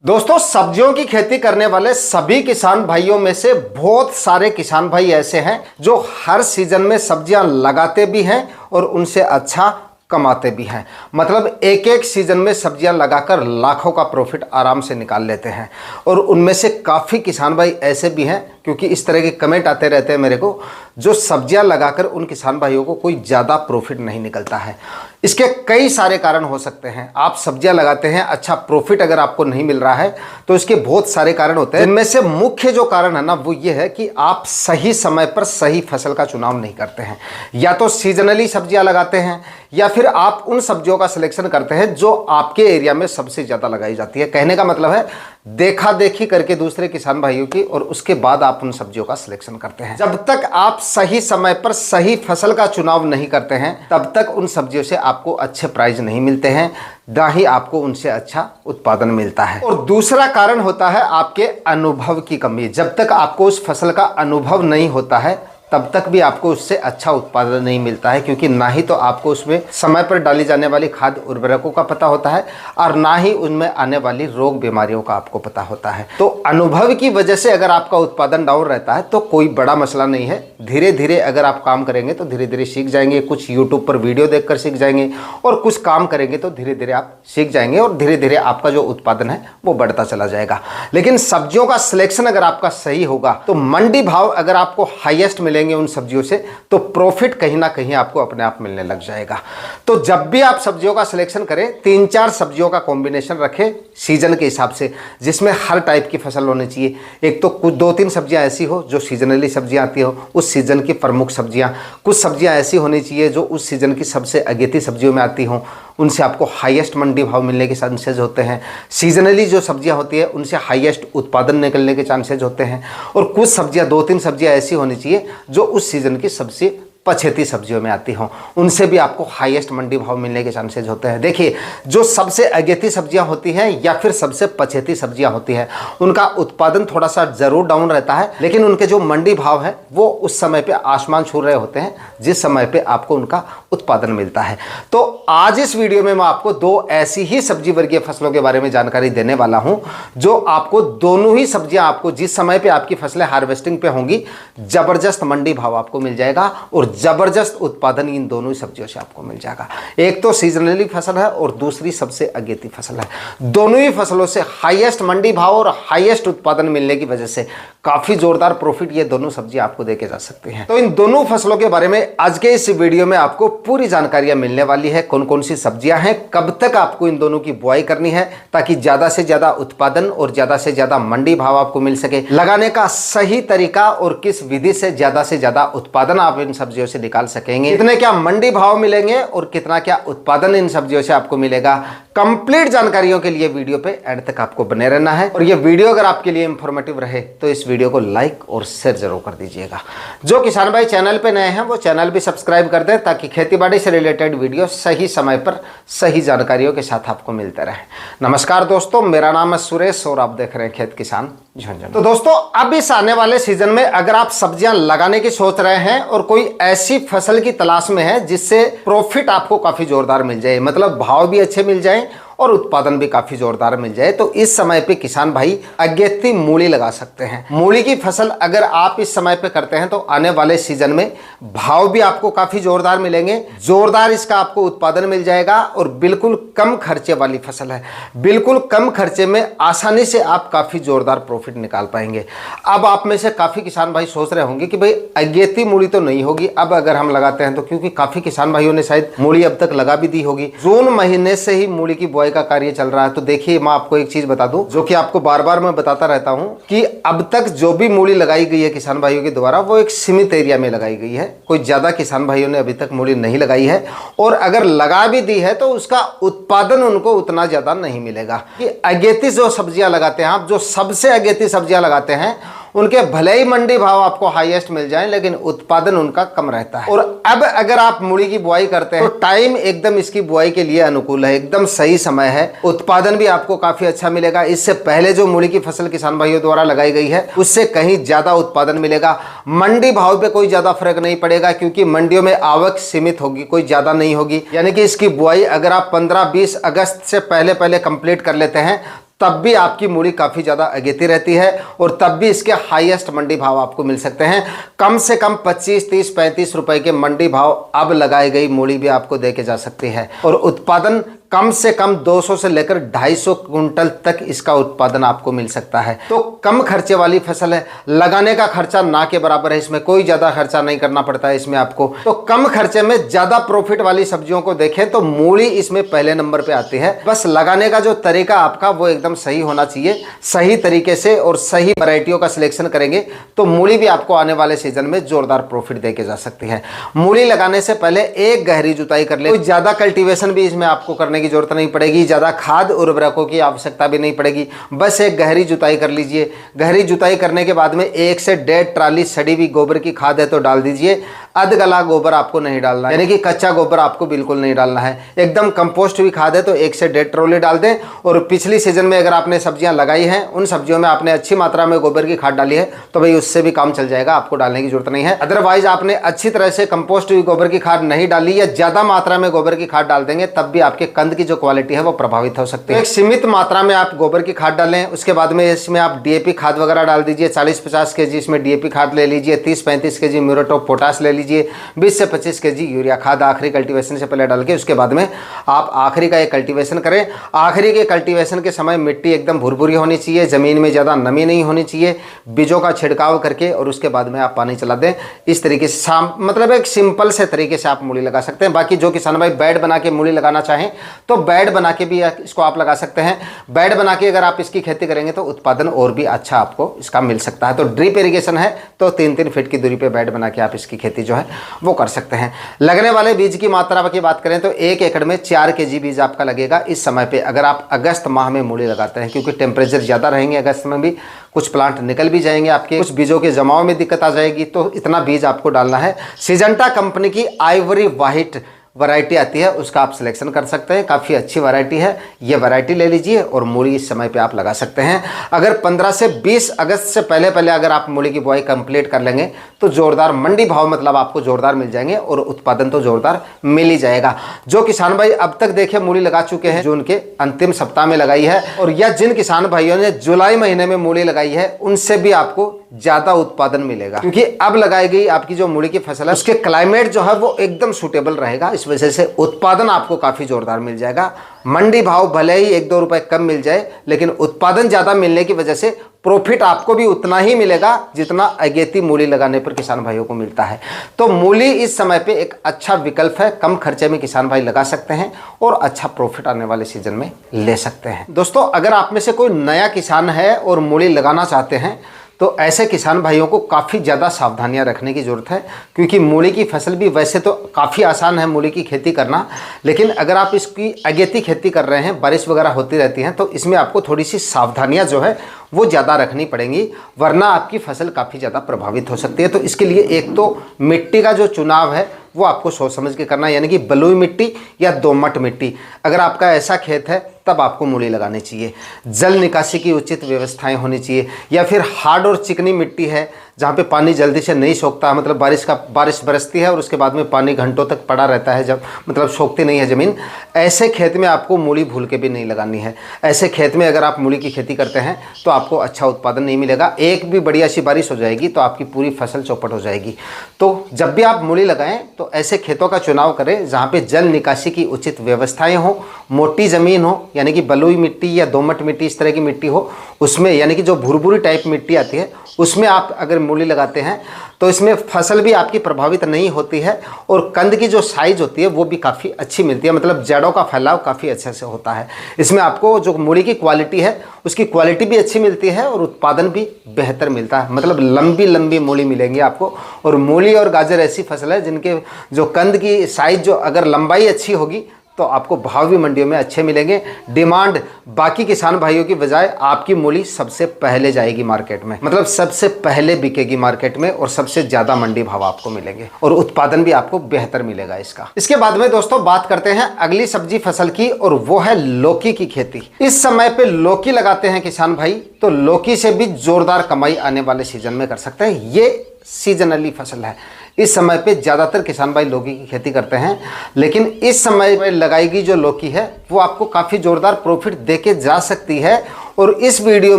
दोस्तों, सब्जियों की खेती करने वाले सभी किसान भाइयों में से बहुत सारे किसान भाई ऐसे हैं जो हर सीजन में सब्जियां लगाते भी हैं और उनसे अच्छा कमाते भी हैं। मतलब एक एक सीजन में सब्जियां लगाकर लाखों का प्रॉफिट आराम से निकाल लेते हैं। और उनमें से काफ़ी किसान भाई ऐसे भी हैं, क्योंकि इस तरह के कमेंट आते रहते हैं मेरे को, जो सब्जियां लगाकर उन किसान भाइयों को कोई ज़्यादा प्रॉफिट नहीं निकलता है। इसके कई सारे कारण हो सकते हैं। आप सब्जियां लगाते हैं, अच्छा प्रॉफिट अगर आपको नहीं मिल रहा है तो इसके बहुत सारे कारण होते हैं। इनमें से मुख्य जो कारण है ना, वो ये है कि आप सही समय पर सही फसल का चुनाव नहीं करते हैं। या तो सीजनली सब्जियां लगाते हैं, या फिर आप उन सब्जियों का सिलेक्शन करते हैं जो आपके एरिया में सबसे ज़्यादा लगाई जाती है। कहने का मतलब है देखा देखी करके दूसरे किसान भाइयों की, और उसके बाद आप उन सब्जियों का सिलेक्शन करते हैं। जब तक आप सही समय पर सही फसल का चुनाव नहीं करते हैं, तब तक उन सब्जियों से आपको अच्छे प्राइस नहीं मिलते हैं, ना ही आपको उनसे अच्छा उत्पादन मिलता है। और दूसरा कारण होता है आपके अनुभव की कमी। जब तक आपको उस फसल का अनुभव नहीं होता है, तब तक भी आपको उससे अच्छा उत्पादन नहीं मिलता है, क्योंकि ना ही तो आपको उसमें समय पर डाली जाने वाली खाद उर्वरकों का पता होता है, और ना ही उनमें आने वाली रोग बीमारियों का आपको पता होता है। तो अनुभव की वजह से अगर आपका उत्पादन डाउन रहता है तो कोई बड़ा मसला नहीं है। धीरे धीरे अगर आप काम करेंगे तो धीरे धीरे सीख जाएंगे। कुछ यूट्यूब पर वीडियो देखकर सीख जाएंगे, और कुछ काम करेंगे तो धीरे धीरे आप सीख जाएंगे, और धीरे धीरे आपका जो उत्पादन है वो बढ़ता चला जाएगा। लेकिन सब्जियों का सिलेक्शन अगर आपका सही होगा तो मंडी भाव अगर आपको हाईएस्ट मिलेंगे उन सब्जियों से, तो प्रॉफिट कहीं ना कहीं आपको अपने आप मिलने लग जाएगा। तो जब भी आप सब्जियों का सिलेक्शन करें, 3-4 सब्जियों का कॉम्बिनेशन रखें सीजन के हिसाब से, जिसमें हर टाइप की फसल होनी चाहिए। एक तो कुछ 2-3 सब्जियां ऐसी हो जो सीजनली सब्जियां आती हो, उस सीजन की प्रमुख सब्जियां। कुछ सब्जियां ऐसी होनी चाहिए जो उस सीजन की सबसे अगेती सब्जियों में आती हों, उनसे आपको हाईएस्ट मंडी भाव मिलने के चांसेज होते हैं। सीजनली जो सब्जियां होती है उनसे हाईएस्ट उत्पादन निकलने के चांसेज होते हैं। और कुछ सब्जियां 2-3 सब्जियां ऐसी होनी चाहिए जो उस सीजन की सबसे पछेती सब्जियों में आती हों, उनसे भी आपको हाईएस्ट मंडी भाव मिलने के चांसेज होते हैं। देखिए, जो सबसे अगेती सब्जियां होती हैं या फिर सबसे पछेती सब्जियां होती हैं, उनका उत्पादन थोड़ा सा जरूर डाउन रहता है, लेकिन उनके जो मंडी भाव है वो उस समय पे आसमान छू रहे होते हैं जिस समय पे आपको उनका उत्पादन मिलता है। तो आज इस वीडियो में मैं आपको 2 ऐसी ही सब्जी वर्गीय फसलों के बारे में जानकारी देने वाला हूं, जो आपको दोनों ही सब्जियां, आपको जिस समय पे आपकी फसलें हार्वेस्टिंग पे होंगी, जबरदस्त मंडी भाव आपको मिल जाएगा और जबरदस्त उत्पादन इन दोनों ही सब्जियों से आपको मिल जाएगा। एक तो सीजनली फसल है और दूसरी सबसे अगेती फसल है। दोनों ही फसलों से हाईएस्ट मंडी भाव और हाईएस्ट उत्पादन मिलने की वजह से काफी जोरदार प्रॉफिट ये दोनों सब्जियां आपको देके जा सकती हैं। तो इन दोनों फसलों के बारे में आज के इस वीडियो में आपको पूरी जानकारियां मिलने वाली है। कौन कौन सी सब्जियां हैं, कब तक आपको इन दोनों की बुआई करनी है ताकि ज्यादा से ज्यादा उत्पादन और ज्यादा से ज्यादा मंडी भाव आपको मिल सके, लगाने का सही तरीका और किस विधि से ज्यादा उत्पादन आप इन सब्जियों से निकाल सकेंगे, कितने क्या मंडी भाव मिलेंगे और कितना क्या उत्पादन इन सब्जियों से आपको मिलेगा। कंप्लीट जानकारियों के लिए वीडियो पे एंड तक आपको बने रहना है। और ये वीडियो अगर आपके लिए इंफॉर्मेटिव रहे तो इस वीडियो को लाइक और शेयर जरूर कर दीजिएगा। जो किसान भाई चैनल पे नए हैं वो चैनल भी सब्सक्राइब कर दें, ताकि खेतीबाड़ी से रिलेटेड वीडियो सही समय पर सही जानकारियों के साथ आपको मिलते रहे। नमस्कार दोस्तों, मेरा नाम है सुरेश और आप देख रहे हैं खेत किसान झुंझुनू। तो दोस्तों, अब इस आने वाले सीजन में अगर आप सब्जियां लगाने की सोच रहे हैं और कोई ऐसी फसल की तलाश में है जिससे प्रॉफिट आपको काफी जोरदार मिल जाए, मतलब भाव भी अच्छे मिल जाए और उत्पादन भी काफी जोरदार मिल जाए, तो इस समय पे किसान भाई अगेती मूली लगा सकते हैं। मूली की फसल अगर आप इस समय पे करते हैं तो आने वाले सीजन में भाव भी आपको काफी जोरदार मिलेंगे, जोरदार इसका आपको उत्पादन मिल जाएगा और बिल्कुल कम खर्चे वाली फसल है। बिल्कुल कम खर्चे में आसानी से आप काफी जोरदार प्रॉफिट निकाल पाएंगे। अब आप में से काफी किसान भाई सोच रहे होंगे कि भाई अगेती मूली तो नहीं होगी अब अगर हम लगाते हैं तो, क्योंकि काफी किसान भाइयों ने शायद मूली अब तक लगा भी दी होगी। जून महीने से ही मूली की का कार्य चल रहा है। तो देखिए, मैं आपको एक चीज बता दूं जो कि आपको बार बार मैं बताता रहता हूं कि अब तक जो भी मूली लगाई गई है किसान भाइयों के द्वारा, वो एक सीमित एरिया में लगाई गई है। कोई ज्यादा किसान भाइयों ने अभी तक मूली नहीं लगाई है, और अगर लगा भी दी है तो उसका उत्पादन उनको उतना ज्यादा नहीं मिलेगा। कि अगेती जो सब्जियां लगाते हैं आप, जो सबसे अगेती सब्जियां लगाते हैं, उनके भले ही मंडी भाव आपको हाईएस्ट मिल जाए लेकिन उत्पादन उनका कम रहता है। और अब अगर आप मूली की बुआई करते हैं तो टाइम एकदम इसकी बुआई के लिए अनुकूल है, एकदम सही समय है। उत्पादन भी आपको काफी अच्छा मिलेगा। इससे पहले जो मूली की फसल किसान भाइयों द्वारा लगाई गई है उससे कहीं ज्यादा उत्पादन मिलेगा। मंडी भाव पे कोई ज्यादा फर्क नहीं पड़ेगा, क्योंकि मंडियों में आवक सीमित होगी, कोई ज्यादा नहीं होगी। यानी कि इसकी बुआई अगर आप 15-20 अगस्त से पहले कंप्लीट कर लेते हैं तब भी आपकी मूली काफ़ी ज़्यादा अगेती रहती है और तब भी इसके हाईएस्ट मंडी भाव आपको मिल सकते हैं। कम से कम 25, 30, 35 रुपए के मंडी भाव अब लगाई गई मूली भी आपको देके जा सकती है और उत्पादन कम से कम 200 से लेकर 250 कुंटल तक इसका उत्पादन आपको मिल सकता है। तो कम खर्चे वाली फसल है, लगाने का खर्चा ना के बराबर है, इसमें कोई ज़्यादा खर्चा नहीं करना पड़ता है इसमें आपको। तो कम खर्चे में ज़्यादा प्रॉफिट वाली सब्जियों को देखें तो मूली इसमें पहले नंबर पे आती है। बस लगाने का जो तरीका आपका वो एकदम सही होना चाहिए, सही तरीके से और सही वैरायटियों का सिलेक्शन करेंगे तो मूली भी आपको आने वाले सीजन में जोरदार प्रॉफिट देके जा सकती है। मूली लगाने से पहले एक गहरी जुताई कर ले, कोई ज़्यादा कल्टीवेशन भी इसमें आपको करने की जरूरत नहीं पड़ेगी, ज़्यादा खाद उर्वरकों की आवश्यकता भी नहीं पड़ेगी, बस एक गहरी जुताई कर लीजिए। गहरी जुताई करने के बाद में 1 से 1.5 ट्राली सड़ी हुई गोबर की खाद है तो डाल दीजिए। अध गला गोबर आपको नहीं डालना है, यानी कि कच्चा गोबर आपको बिल्कुल नहीं डालना है। एकदम कंपोस्ट हुई खाद है तो 1 से 1.5 ट्रॉली डाल दें। और पिछली सीजन में अगर आपने सब्जियां लगाई हैं, उन सब्जियों में आपने अच्छी मात्रा में गोबर की खाद डाली है तो भाई उससे भी काम चल जाएगा, आपको डालने की जरूरत नहीं है। अदरवाइज आपने अच्छी तरह से कंपोस्ट हुई गोबर की खाद नहीं डाली या ज्यादा मात्रा में गोबर की खाद डाल देंगे तब भी आपके कंद की जो क्वालिटी है वो प्रभावित हो सकती है। एक सीमित मात्रा में आप गोबर की खाद डालें, उसके बाद में इसमें आप डीएपी खाद वगैरह डाल दीजिए। 40-50 केजी इसमें डीएपी खाद ले लीजिए, 30-35 केजी म्यूरेट ऑफ पोटाश ले लीजिए, 20 से 25 केजी यूरिया खाद आखिरी कल्टीवेशन से पहले डाल के उसके बाद में आप आखिरी का एक कल्टीवेशन करें। आखिरी के कल्टीवेशन के समय मिट्टी एकदम भुरभुरी होनी चाहिए, जमीन में ज़्यादा नमी नहीं होनी चाहिए। बीजों का छिड़काव करके और उसके बाद में आप पानी चला दें। इस तरीके से मतलब एक सिंपल से तरीके से आप मूली लगा सकते हैं। बाकी जो किसान भाई बेड बना के मूली लगाना चाहें तो बेड बना के भी इसको आप लगा सकते हैं। बेड बना के अगर आप इसकी खेती करेंगे तो उत्पादन और भी अच्छा आपको इसका मिल सकता है। तो ड्रिप इरिगेशन है तो 3-3 फीट की दूरी पे बेड बना के आप इसकी खेती जो है वो कर सकते हैं। लगने वाले बीज की मात्रा की बात करें तो 1 एकड़ में 4 केजी बीज आपका लगेगा इस समय पे, अगर आप अगस्त माह में मूली लगाते हैं, क्योंकि टेम्परेचर ज़्यादा रहेंगे अगस्त में भी, कुछ प्लांट निकल भी जाएंगे आपके, कुछ बीजों के जमाव में दिक्कत आ जाएगी, तो इतना बीज आपको डालना है। सिजेंटा कंपनी की आइवरी वाइट वैरायटी आती है, उसका आप सिलेक्शन कर सकते हैं, काफ़ी अच्छी वैरायटी है, ये वैरायटी ले लीजिए और मूली इस समय पे आप लगा सकते हैं। अगर 15 से 20 अगस्त से पहले पहले अगर आप मूली की बुआई कंप्लीट कर लेंगे तो जोरदार मंडी भाव मतलब आपको जोरदार मिल जाएंगे और उत्पादन तो जोरदार मिल ही जाएगा। जो किसान भाई अब तक देखे मूली लगा चुके हैं, जून के अंतिम सप्ताह में लगाई है, और या जिन किसान भाइयों ने जुलाई महीने में मूली लगाई है, उनसे भी आपको ज़्यादा उत्पादन मिलेगा, क्योंकि अब लगाई गई आपकी जो मूली की फसल है उसके क्लाइमेट जो है वो एकदम सूटेबल रहेगा। इस वजह से उत्पादन आपको काफ़ी जोरदार मिल जाएगा। मंडी भाव भले ही 1-2 रुपए कम मिल जाए, लेकिन उत्पादन ज़्यादा मिलने की वजह से प्रॉफिट आपको भी उतना ही मिलेगा जितना अगेती मूली लगाने पर किसान भाइयों को मिलता है। तो मूली इस समय पे एक अच्छा विकल्प है, कम खर्चे में किसान भाई लगा सकते हैं और अच्छा प्रॉफिट आने वाले सीजन में ले सकते हैं। दोस्तों, अगर आप में से कोई नया किसान है और मूली लगाना चाहते हैं तो ऐसे किसान भाइयों को काफ़ी ज़्यादा सावधानियां रखने की ज़रूरत है, क्योंकि मूली की फसल भी वैसे तो काफ़ी आसान है मूली की खेती करना, लेकिन अगर आप इसकी अगेती खेती कर रहे हैं, बारिश वगैरह होती रहती हैं, तो इसमें आपको थोड़ी सी सावधानियां जो है वो ज़्यादा रखनी पड़ेंगी, वरना आपकी फसल काफ़ी ज़्यादा प्रभावित हो सकती है। तो इसके लिए एक तो मिट्टी का जो चुनाव है वो आपको सोच समझ के करना है, यानी कि बलुई मिट्टी या दोमट मिट्टी। अगर आपका ऐसा खेत है तब आपको मूली लगानी चाहिए। जल निकासी की उचित व्यवस्थाएं होनी चाहिए, या फिर हार्ड और चिकनी मिट्टी है जहाँ पे पानी जल्दी से नहीं सोखता, मतलब बारिश बरसती है और उसके बाद में पानी घंटों तक पड़ा रहता है, जब मतलब सोखती नहीं है ज़मीन, ऐसे खेत में आपको मूली भूल के भी नहीं लगानी है। ऐसे खेत में अगर आप मूली की खेती करते हैं तो आपको अच्छा उत्पादन नहीं मिलेगा। एक भी बढ़िया सी बारिश हो जाएगी तो आपकी पूरी फसल चौपट हो जाएगी। तो जब भी आप मूली लगाएं तो ऐसे खेतों का चुनाव करें जहाँ पे जल निकासी की उचित व्यवस्थाएं हो, मोटी ज़मीन हो, यानी कि बलुई मिट्टी या दोमट मिट्टी इस तरह की मिट्टी हो, उसमें यानी कि जो भुरभुरी टाइप मिट्टी आती है उसमें आप अगर मूली लगाते हैं तो इसमें फसल भी आपकी प्रभावित नहीं होती है और कंद की जो साइज़ होती है वो भी काफ़ी अच्छी मिलती है, मतलब जड़ों का फैलाव काफ़ी अच्छे से होता है। इसमें आपको जो मूली की क्वालिटी है उसकी क्वालिटी भी अच्छी मिलती है और उत्पादन भी बेहतर मिलता है, मतलब लंबी लंबी मूली मिलेंगी आपको। और मूली और गाजर ऐसी फसल है जिनके जो कंद की साइज़ जो अगर लंबाई अच्छी होगी तो आपको भाव भी मंडियों में अच्छे मिलेंगे। डिमांड बाकी किसान भाइयों की बजाय आपकी मूली सबसे पहले जाएगी मार्केट में, मतलब सबसे पहले बिकेगी मार्केट में और सबसे ज़्यादा मंडी भाव आपको मिलेंगे और उत्पादन भी आपको बेहतर मिलेगा इसका। इसके बाद में दोस्तों बात करते हैं अगली सब्जी फसल की, और वो है लौकी की खेती। इस समय पे लौकी लगाते हैं किसान भाई तो लौकी से भी जोरदार कमाई आने वाले सीजन में कर सकते हैं। ये सीजनली फसल है, इस समय पे ज़्यादातर किसान भाई लौकी की खेती करते हैं, लेकिन इस समय में लगाई गई जो लौकी है वो आपको काफ़ी ज़ोरदार प्रॉफिट देके जा सकती है और इस वीडियो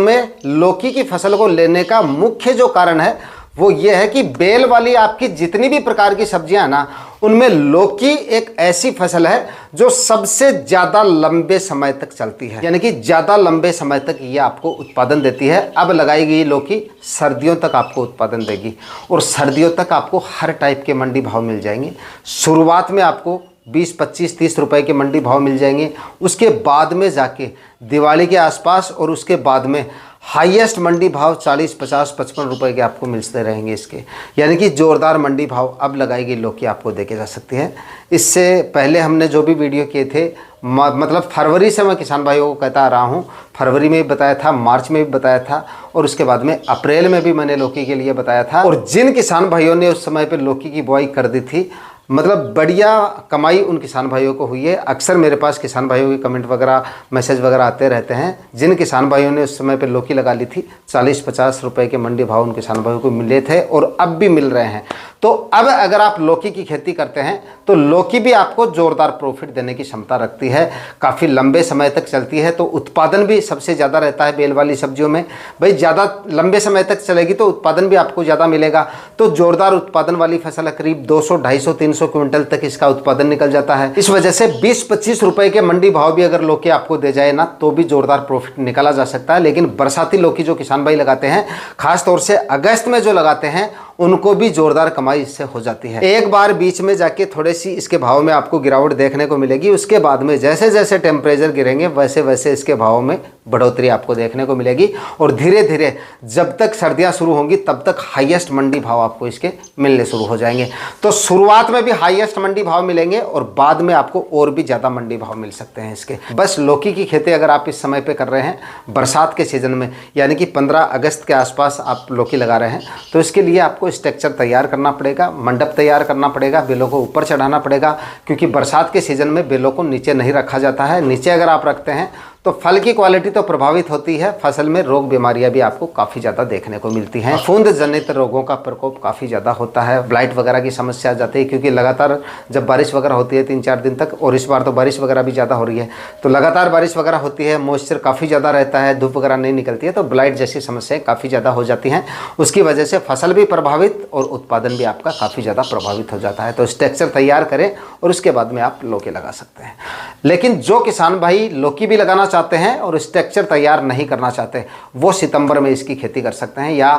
में लौकी की फसल को लेने का मुख्य जो कारण है वो ये है कि बेल वाली आपकी जितनी भी प्रकार की सब्जियां हैं ना, उनमें लौकी एक ऐसी फसल है जो सबसे ज़्यादा लंबे समय तक चलती है, यानी कि ज़्यादा लंबे समय तक ये आपको उत्पादन देती है। अब लगाई गई लौकी सर्दियों तक आपको उत्पादन देगी और सर्दियों तक आपको हर टाइप के मंडी भाव मिल जाएंगे। शुरुआत में आपको 20, 25, 30 रुपए के मंडी भाव मिल जाएंगे। उसके बाद में जाके दिवाली के आसपास और उसके बाद में हाईएस्ट मंडी भाव 40, 50, 55 रुपए के आपको मिलते रहेंगे इसके, यानी कि ज़ोरदार मंडी भाव अब लगाई गई लौकी आपको देखे जा सकती है। इससे पहले हमने जो भी वीडियो किए थे, मतलब फरवरी से मैं किसान भाइयों को कहता आ रहा हूँ, फरवरी में भी बताया था, मार्च में भी बताया था और उसके बाद में अप्रैल में भी मैंने लौकी के लिए बताया था। और जिन किसान भाइयों ने उस समय पर लौकी की बुआई कर दी थी, मतलब बढ़िया कमाई उन किसान भाइयों को हुई है। अक्सर मेरे पास किसान भाइयों के कमेंट वगैरह, मैसेज वगैरह आते रहते हैं। जिन किसान भाइयों ने उस समय पे लौकी लगा ली थी, 40-50 रुपए के मंडी भाव उन किसान भाइयों को मिले थे और अब भी मिल रहे हैं। तो अब अगर आप लौकी की खेती करते हैं तो लौकी भी आपको ज़ोरदार प्रॉफिट देने की क्षमता रखती है, काफ़ी लंबे समय तक चलती है, तो उत्पादन भी सबसे ज़्यादा रहता है बेल वाली सब्जियों में। भाई ज़्यादा लंबे समय तक चलेगी तो उत्पादन भी आपको ज़्यादा मिलेगा। तो ज़ोरदार उत्पादन वाली फसल है, करीब 200, 250, 300 क्विंटल तक इसका उत्पादन निकल जाता है। इस वजह से 20-25 रुपए के मंडी भाव भी अगर लौकी आपको दे जाए ना, तो भी ज़ोरदार प्रॉफिट निकाला जा सकता है। लेकिन बरसाती लौकी जो किसान भाई लगाते हैं, खासतौर से अगस्त में जो लगाते हैं, उनको भी जोरदार कमाई इससे हो जाती है। एक बार बीच में जाके थोड़ी सी इसके भाव में आपको गिरावट देखने को मिलेगी, उसके बाद में जैसे जैसे टेम्परेचर गिरेंगे वैसे वैसे इसके भाव में बढ़ोतरी आपको देखने को मिलेगी और धीरे धीरे जब तक सर्दियां शुरू होंगी तब तक हाईएस्ट मंडी भाव आपको इसके मिलने शुरू हो जाएंगे। तो शुरुआत में भी हाईएस्ट मंडी भाव मिलेंगे और बाद में आपको और भी ज़्यादा मंडी भाव मिल सकते हैं इसके। बस लौकी की खेती अगर आप इस समय पे कर रहे हैं बरसात के सीज़न में, यानी कि 15 अगस्त के आसपास आप लौकी लगा रहे हैं, तो इसके लिए आपको स्ट्रक्चर तैयार करना पड़ेगा, मंडप तैयार करना पड़ेगा, बेलों को ऊपर चढ़ाना पड़ेगा, क्योंकि बरसात के सीज़न में बेलों को नीचे नहीं रखा जाता है। नीचे अगर आप रखते हैं तो फल की क्वालिटी तो प्रभावित होती है, फसल में रोग बीमारियां भी आपको काफ़ी ज़्यादा देखने को मिलती हैं। फफूंद जनित रोगों का प्रकोप काफ़ी ज़्यादा होता है, ब्लाइट वगैरह की समस्या आ जाती है, क्योंकि लगातार जब बारिश वगैरह होती है 3-4 दिन तक, और इस बार तो बारिश वगैरह भी ज़्यादा हो रही है, तो लगातार बारिश वगैरह होती है, मॉइस्चर काफ़ी ज़्यादा रहता है, धूप वगैरह नहीं निकलती है, तो ब्लाइट जैसी समस्याएँ काफ़ी ज़्यादा हो जाती हैं। उसकी वजह से फसल भी प्रभावित और उत्पादन भी आपका काफ़ी ज़्यादा प्रभावित हो जाता है। तो स्ट्रक्चर तैयार करें और उसके बाद में आप लौकी लगा सकते हैं। लेकिन जो किसान भाई लौकी भी लगाना चाहते हैं और स्ट्रक्चर तैयार नहीं करना चाहते, वो सितंबर में इसकी खेती कर सकते हैं या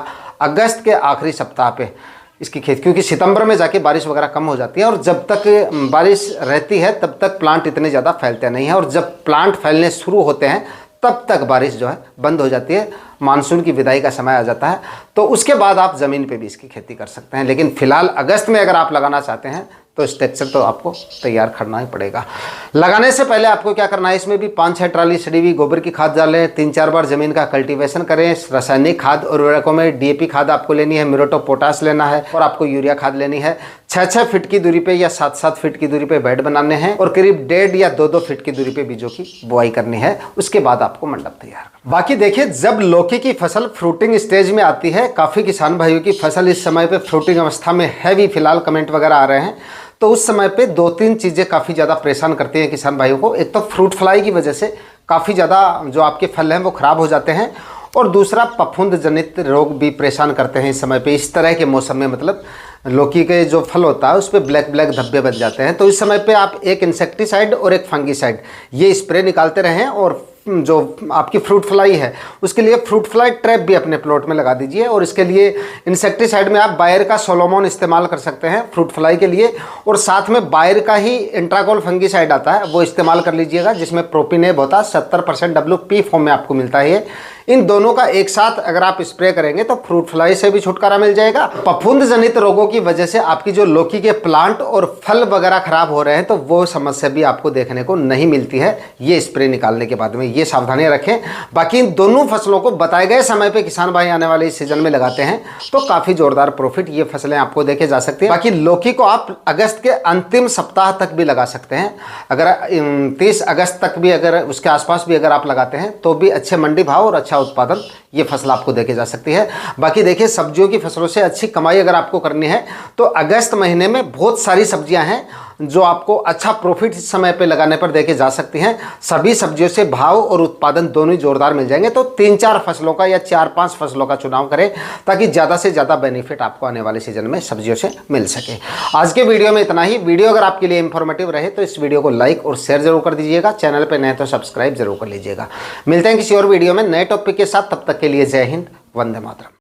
अगस्त के आखिरी सप्ताह पे इसकी खेती, क्योंकि सितंबर में जाके बारिश वगैरह कम हो जाती है और जब तक बारिश रहती है तब तक प्लांट इतने ज़्यादा फैलते नहीं हैं, और जब प्लांट फैलने शुरू होते हैं तब तक बारिश जो है बंद हो जाती है, मानसून की विदाई का समय आ जाता है। तो उसके बाद आप ज़मीन पे भी इसकी खेती कर सकते हैं। लेकिन फिलहाल अगस्त में अगर आप लगाना चाहते हैं तो स्ट्रक्चर तो आपको तैयार करना ही पड़ेगा। लगाने से पहले आपको क्या करना है, इसमें भी 5-6 ट्राली सड़ी हुई गोबर की खाद डालें, 3-4 बार ज़मीन का कल्टीवेशन करें। रासायनिक खाद और उर्वरकों में डीएपी खाद आपको लेनी है, म्यूरेट ऑफ पोटाश लेना है और आपको यूरिया खाद लेनी है। 6-6 फीट की दूरी पे या 7-7 फीट की दूरी पे बेड बनाने हैं और करीब 1.5 या 2-2 फीट की दूरी पे बीजों की बुआई करनी है। उसके बाद आपको मंडप तैयार करना। बाकी देखिए, जब लौकी की फसल फ्रूटिंग स्टेज में आती है, काफ़ी किसान भाइयों की फसल इस समय पे फ्रूटिंग अवस्था में है भी, फिलहाल कमेंट वगैरह आ रहे हैं, तो उस समय पे 2-3 चीज़ें काफ़ी ज़्यादा परेशान करती हैं किसान भाइयों को। एक तो फ्रूट फ्लाई की वजह से काफ़ी ज़्यादा जो आपके फल हैं वो ख़राब हो जाते हैं, और दूसरा फफूंद जनित रोग भी परेशान करते हैं इस समय पे। इस तरह के मौसम में मतलब लौकी के जो फल होता है उस पर ब्लैक ब्लैक धब्बे बन जाते हैं। तो इस समय पे आप एक इंसेक्टिसाइड और एक फंगीसाइड ये स्प्रे निकालते रहें, और जो आपकी फ्रूट फ्लाई है उसके लिए फ्रूट फ्लाई ट्रैप भी अपने प्लॉट में लगा दीजिए। और इसके लिए इंसेक्टिसाइड में आप बायर का सोलोमोन इस्तेमाल कर सकते हैं फ्रूट फ्लाई के लिए, और साथ में बायर का ही इंट्राकोल फंगीसाइड आता है वो इस्तेमाल कर लीजिएगा, जिसमें प्रोपिनेब होता है, 70% WP फॉर्म में आपको मिलता है। इन दोनों का एक साथ अगर आप स्प्रे करेंगे तो फ्रूट फ्लाई से भी छुटकारा मिल जाएगा। फफूंद जनित रोगों की वजह से आपकी जो लौकी के प्लांट और फल वगैरह खराब हो रहे हैं तो वो समस्या भी आपको देखने को नहीं मिलती है ये स्प्रे निकालने के बाद में। ये सावधानियां रखें। बाकी इन दोनों फसलों को बताए गए समय पे किसान भाई आने वाले इस सीजन में लगाते हैं तो काफ़ी जोरदार प्रॉफिट ये फसलें आपको देखे जा सकती है। बाकी लौकी को आप अगस्त के अंतिम सप्ताह तक भी लगा सकते हैं। अगर 30 अगस्त तक भी, अगर उसके आसपास भी अगर आप लगाते हैं तो भी अच्छे मंडी भाव और अच्छा उत्पादन ये फसल आपको देके जा सकती है। बाकी देखिए, सब्जियों की फसलों से अच्छी कमाई अगर आपको करनी है तो अगस्त महीने में बहुत सारी सब्जियां हैं जो आपको अच्छा प्रॉफिट इस समय पे लगाने पर देके जा सकती हैं। सभी सब्जियों से भाव और उत्पादन दोनों ही जोरदार मिल जाएंगे। तो 3-4 फसलों का या 4-5 फसलों का चुनाव करें ताकि ज़्यादा से ज़्यादा बेनिफिट आपको आने वाले सीजन में सब्जियों से मिल सके। आज के वीडियो में इतना ही। वीडियो अगर आपके लिए इंफॉर्मेटिव रहे तो इस वीडियो को लाइक और शेयर जरूर कर दीजिएगा। चैनल पर नए तो सब्सक्राइब जरूर कर लीजिएगा। मिलते हैं किसी और वीडियो में नए टॉपिक के साथ। तब तक के लिए जय हिंद, वंदे मातरम।